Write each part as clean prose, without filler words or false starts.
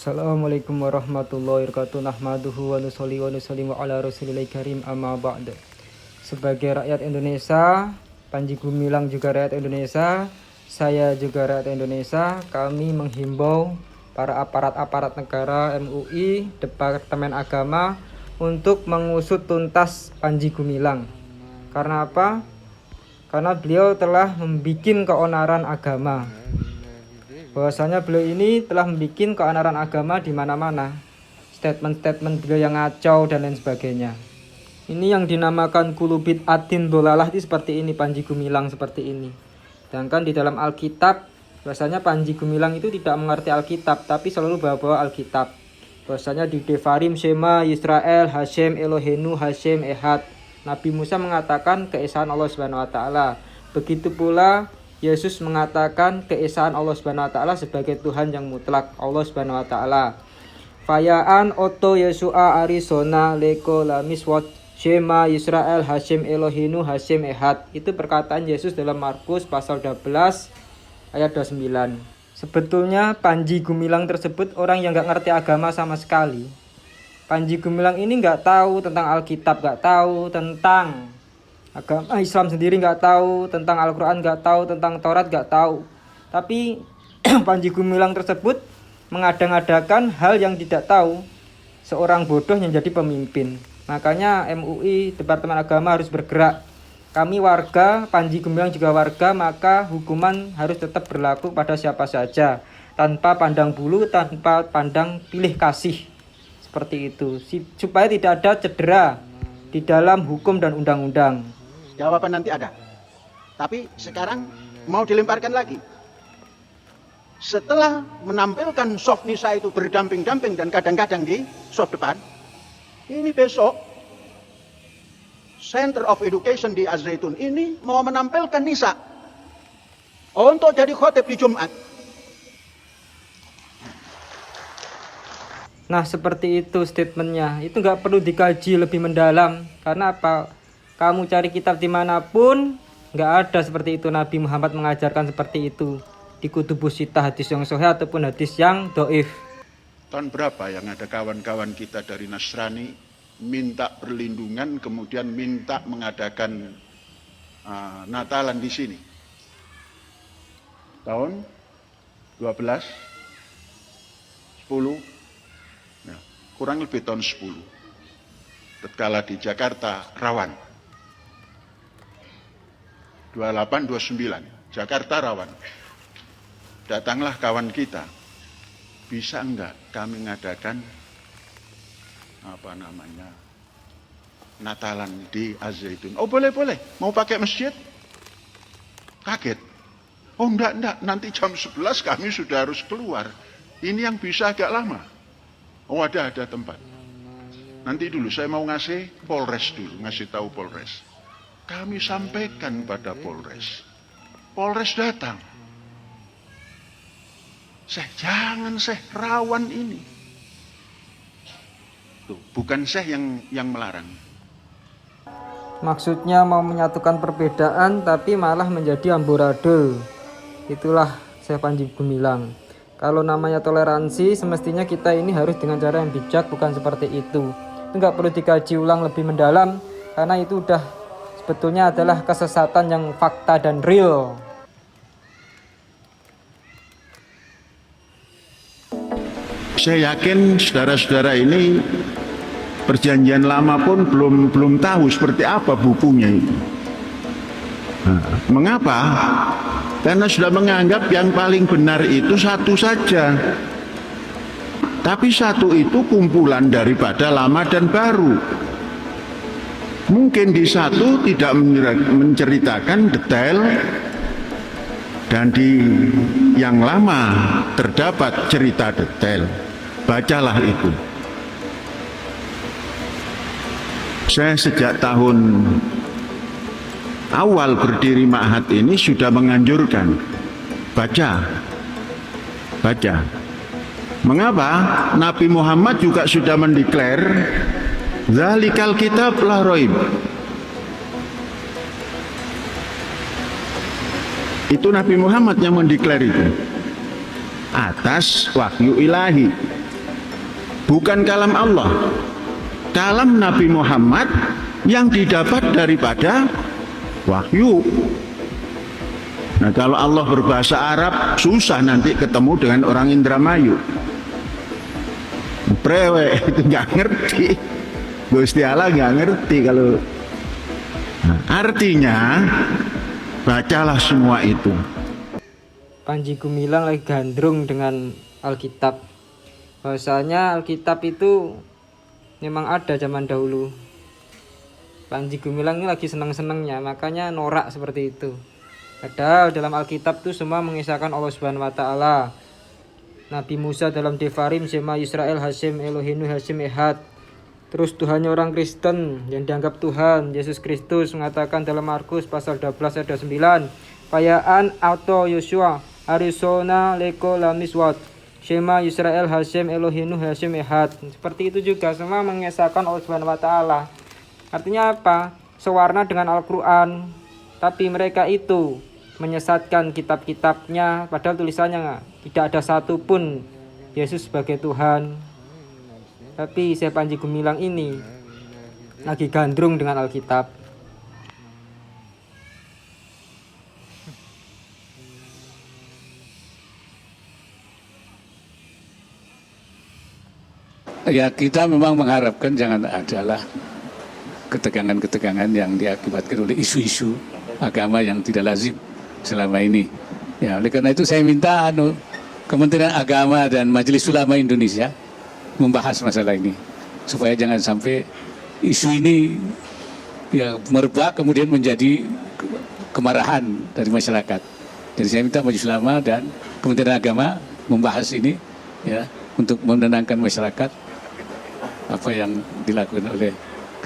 Assalamualaikum warahmatullahi wabarakatuh. Nahmaduhu wa nusolli wa nusallimu ala rasulillah karim amma ba'd. Sebagai rakyat Indonesia, Panji Gumilang juga rakyat Indonesia, saya juga rakyat Indonesia, kami menghimbau para aparat negara, MUI, Departemen Agama untuk mengusut tuntas Panji Gumilang. Karena apa? Karena beliau telah membuat keonaran agama. Bahwasanya beliau ini telah membuat keonaran agama di mana-mana. Statement-statement beliau yang ngacau dan lain sebagainya. Ini yang dinamakan kulubit atin dolalah itu seperti ini, Panji Gumilang seperti ini. Sedangkan di dalam Alkitab, bahwasanya Panji Gumilang itu tidak mengerti Alkitab, tapi selalu bawa-bawa Alkitab. Bahwasanya di Devarim, Shema, Yisrael, Hashem, Elohenu, Hashem, Ehad. Nabi Musa mengatakan keesaan Allah Subhanahu wa taala. Begitu pula Yesus mengatakan keesaan Allah Subhanahu wa taala sebagai Tuhan yang mutlak, Allah Subhanahu wa taala. Fayaan oto Yesua Arizona leko lamiswat Shema Yisrael Hashem Elohinu Hashem Ehad. Itu perkataan Yesus dalam Markus pasal 12 ayat 29. Sebetulnya Panji Gumilang tersebut orang yang gak ngerti agama sama sekali. Panji Gumilang ini gak tahu tentang Alkitab, gak tahu tentang agama Islam sendiri, nggak tahu tentang Al-Quran, nggak tahu tentang Taurat, nggak tahu. Tapi Panji Gumilang tersebut mengadang-adakan hal yang tidak tahu. Seorang bodoh yang jadi pemimpin. Makanya MUI, Departemen Agama harus bergerak. Kami warga, Panji Gumilang juga warga, maka hukuman harus tetap berlaku pada siapa saja, tanpa pandang bulu, tanpa pandang pilih kasih. Seperti itu, supaya tidak ada cedera di dalam hukum dan undang-undang. Jawaban nanti ada. Tapi sekarang mau dilemparkan lagi. Setelah menampilkan soft Nisa itu berdamping-damping dan kadang-kadang di soft depan, ini besok Center of Education di Az-Zaitun ini mau menampilkan Nisa untuk jadi khotib di Jumat. Nah, seperti itu statementnya. Itu nggak perlu dikaji lebih mendalam. Karena apa? Kamu cari kitab dimanapun, nggak ada seperti itu. Nabi Muhammad mengajarkan seperti itu. Di kutubus sitah, hadis yang sahih ataupun hadis yang doif. Tahun berapa yang ada kawan-kawan kita dari Nasrani minta perlindungan, kemudian minta mengadakan Natalan di sini? Tahun 12, 10, ya, kurang lebih tahun 10. Tatkala di Jakarta rawan. 28, 29, Jakarta rawan. Datanglah kawan kita, bisa enggak kami mengadakan Natalan di Az-Zaitun? Oh boleh, mau pakai masjid? Kaget. Oh enggak, nanti jam 11 kami sudah harus keluar. Ini yang bisa agak lama. Oh ada tempat. Nanti dulu saya mau ngasih Polres dulu, ngasih tahu Polres. Kami sampaikan pada Polres. Polres datang. Jangan rawan ini. Tuh, bukan yang melarang. Maksudnya mau menyatukan perbedaan tapi malah menjadi amburadul. Itulah Syekh Panji Gumilang. Kalau namanya toleransi, semestinya kita ini harus dengan cara yang bijak, bukan seperti itu. Itu nggak perlu dikaji ulang lebih mendalam, karena itu udah sebetulnya adalah kesesatan yang fakta dan real. Saya yakin saudara-saudara ini perjanjian lama pun belum tahu seperti apa bukunya itu. Mengapa? Karena sudah menganggap yang paling benar itu satu saja. Tapi satu itu kumpulan daripada lama dan baru. Mungkin di satu tidak menceritakan detail, dan di yang lama terdapat cerita detail. Bacalah itu. Saya sejak tahun awal berdiri Ma'had ini sudah menganjurkan baca. Mengapa? Nabi Muhammad juga sudah mendeklar Zalikal kitab la roib. Itu Nabi Muhammad yang mendeklar itu atas wahyu ilahi. bukan kalam Allah. Kalam Nabi Muhammad yang didapat daripada wahyu. Nah, kalau Allah berbahasa Arab, susah nanti ketemu dengan orang Indramayu. Prewek itu nggak ngerti. Gusti Allah nggak ngerti kalau. Nah, artinya bacalah semua itu. Panji Gumilang lagi gandrung dengan Alkitab. Bahwasanya Alkitab itu memang ada zaman dahulu. Panji Gumilang ini lagi senang-senangnya, makanya norak seperti itu. Padahal dalam Alkitab itu semua mengisahkan Allah Subhanahu wa taala. Nabi Musa dalam Devarim, Shema Yisrael Hashem Elohenu Hashem Ehad. Terus Tuhannya orang Kristen yang dianggap Tuhan, Yesus Kristus mengatakan dalam Markus pasal 12 ayat 9, Payaan atau Yosua Arizona Leko Lamiswat Shema Yisrael Hashem Elohenu Hashem Ehad. Seperti itu juga semua mengisahkan Allah Subhanahu wa taala. Artinya apa? Sewarna dengan Al-Qur'an. Tapi mereka itu menyesatkan kitab-kitabnya, padahal tulisannya tidak ada satupun Yesus sebagai Tuhan. Tapi Syekh Panji Gumilang ini lagi gandrung dengan Alkitab. Ya, kita memang mengharapkan jangan adalah ketegangan-ketegangan yang diakibatkan oleh isu-isu agama yang tidak lazim selama ini. Ya, oleh karena itu saya minta Kementerian Agama dan Majelis Ulama Indonesia membahas masalah ini supaya jangan sampai isu ini ya merebak kemudian menjadi kemarahan dari masyarakat. Jadi saya minta Majelis Ulama dan Kementerian Agama membahas ini ya untuk menenangkan masyarakat apa yang dilakukan oleh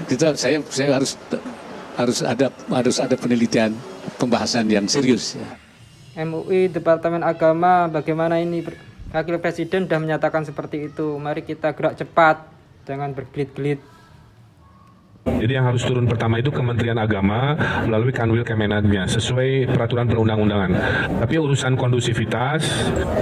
kita. Saya harus ada penelitian pembahasan yang serius ya. MUI Departemen Agama, bagaimana ini Wakil Presiden sudah menyatakan seperti itu. Mari kita gerak cepat, jangan berbelit-belit. Jadi yang harus turun pertama itu Kementerian Agama melalui Kanwil Kemenadnya sesuai peraturan perundang-undangan. Tapi urusan kondusivitas,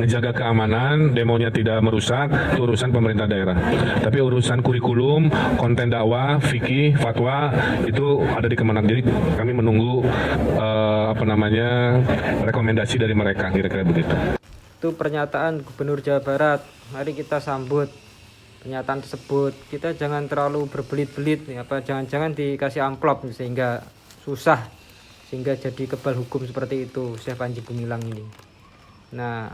menjaga keamanan, demonya tidak merusak, itu urusan pemerintah daerah. Tapi urusan kurikulum, konten dakwah, fikih, fatwa itu ada di Kemenag. Jadi kami menunggu rekomendasi dari mereka, kira-kira begitu. Itu pernyataan Gubernur Jawa Barat. Mari kita sambut pernyataan tersebut. Kita jangan terlalu berbelit-belit, jangan-jangan dikasih amplop sehingga susah, sehingga jadi kebal hukum seperti itu Syekh Panji Gumilang ini. Nah,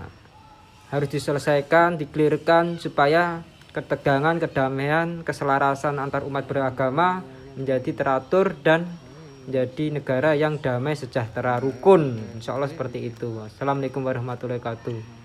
harus diselesaikan, dikelirkan supaya ketegangan, kedamaian, keselarasan antar umat beragama menjadi teratur dan menjadi negara yang damai, sejahtera, rukun. Insya Allah seperti itu. Assalamualaikum warahmatullahi wabarakatuh.